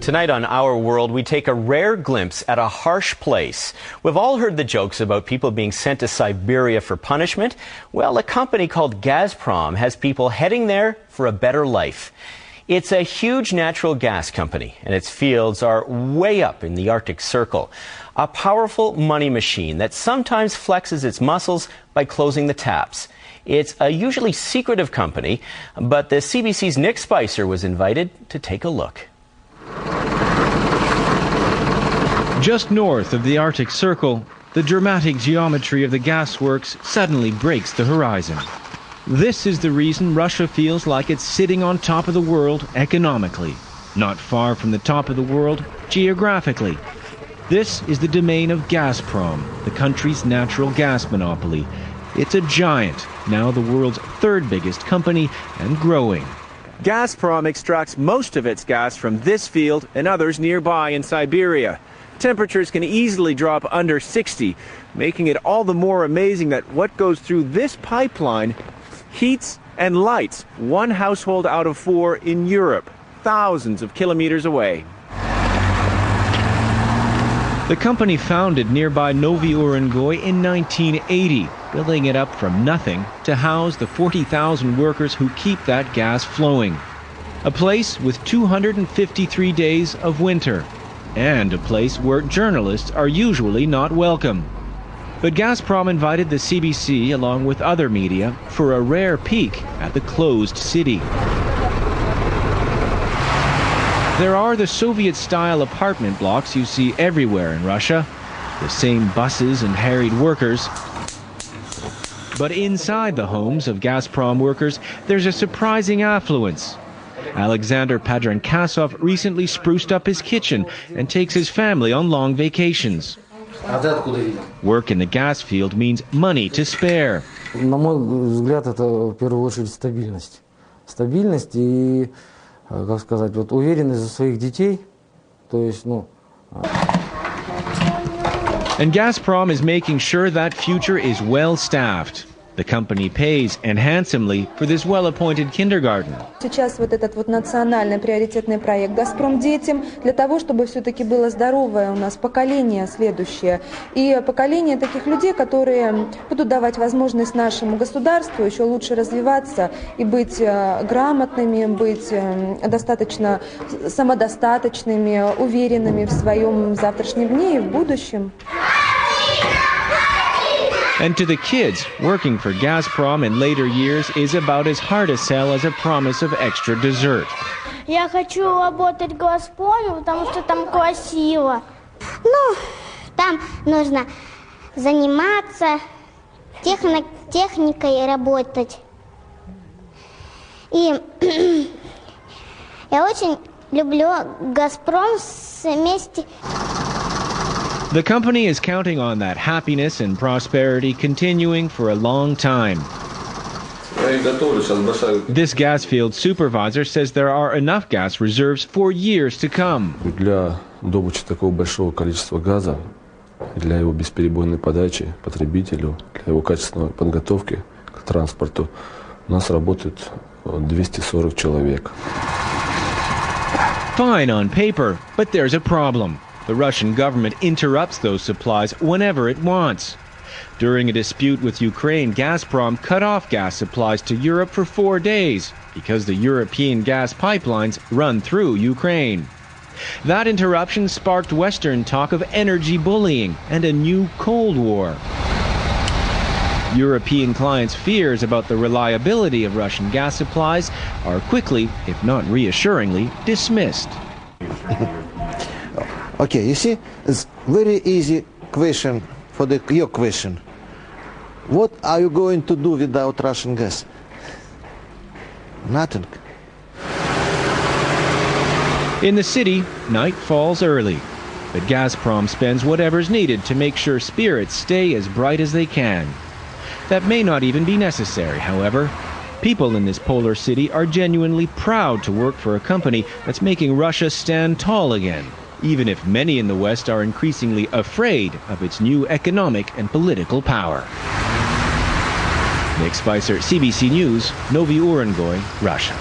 Tonight on Our World, we take a rare glimpse at a harsh place. We've all heard the jokes about people being sent to Siberia for punishment. Well, a company called Gazprom has people heading there for a better life. It's a huge natural gas company, and its fields are way up in the Arctic Circle. A powerful money machine that sometimes flexes its muscles by closing the taps. It's a usually secretive company, but the CBC's Nick Spicer was invited to take a look. Just north of the Arctic Circle, the dramatic geometry of the gasworks suddenly breaks the horizon. This is the reason Russia feels like it's sitting on top of the world economically, not far from the top of the world geographically. This is the domain of Gazprom, the country's natural gas monopoly. It's a giant, now the world's third biggest company and growing. Gazprom extracts most of its gas from this field and others nearby in Siberia. Temperatures can easily drop under 60, making it all the more amazing that what goes through this pipeline heats and lights one household out of 4 in Europe, thousands of kilometers away. The company founded nearby Novij Urengoj in 1980, building it up from nothing to house the 40,000 workers who keep that gas flowing. A place with 253 days of winter, and a place where journalists are usually not welcome. But Gazprom invited the CBC, along with other media, for a rare peek at the closed city. There are the Soviet-style apartment blocks you see everywhere in Russia, the same buses and harried workers. But inside the homes of Gazprom workers, there's a surprising affluence. Alexander Padrankasov recently spruced up his kitchen and takes his family on long vacations. Work in the gas field means money to spare. На мой взгляд, это в первую очередь стабильность. Стабильность и, как сказать, вот уверенность за своих детей. То есть, And Gazprom is making sure that future is well staffed. The company pays, and handsomely, for this well-appointed kindergarten. Сейчас вот этот вот национальный приоритетный проект «Газпром детям» для того, чтобы все-таки было здоровое у нас поколение следующее. И поколение таких людей, которые будут давать возможность нашему государству еще лучше развиваться и быть грамотными, быть достаточно самодостаточными, уверенными в своем завтрашнем дне и в будущем. And to the kids, working for Gazprom in later years is about as hard a sell as a promise of extra dessert. Я хочу работать в Газпроме, потому что там красиво. Ну, там нужно заниматься техникой, работать. И я очень люблю Газпром вместе. The company is counting on that happiness and prosperity continuing for a long time. This gas field supervisor says there are enough gas reserves for years to come. Для добычи такого большого количества газа, для его бесперебойной подачи потребителю, для его качественной подготовки к транспорту у нас работает 240 человек. Fine on paper, but there's a problem. The Russian government interrupts those supplies whenever it wants. During a dispute with Ukraine, Gazprom cut off gas supplies to Europe for 4 days because the European gas pipelines run through Ukraine. That interruption sparked Western talk of energy bullying and a new Cold War. European clients' fears about the reliability of Russian gas supplies are quickly, if not reassuringly, dismissed. Okay, you see, it's very easy question for your question. What are you going to do without Russian gas? Nothing. In the city, night falls early, but Gazprom spends whatever's needed to make sure spirits stay as bright as they can. That may not even be necessary, however. People in this polar city are genuinely proud to work for a company that's making Russia stand tall again, even if many in the West are increasingly afraid of its new economic and political power. Nick Spicer, CBC News, Novij Urengoj, Russia.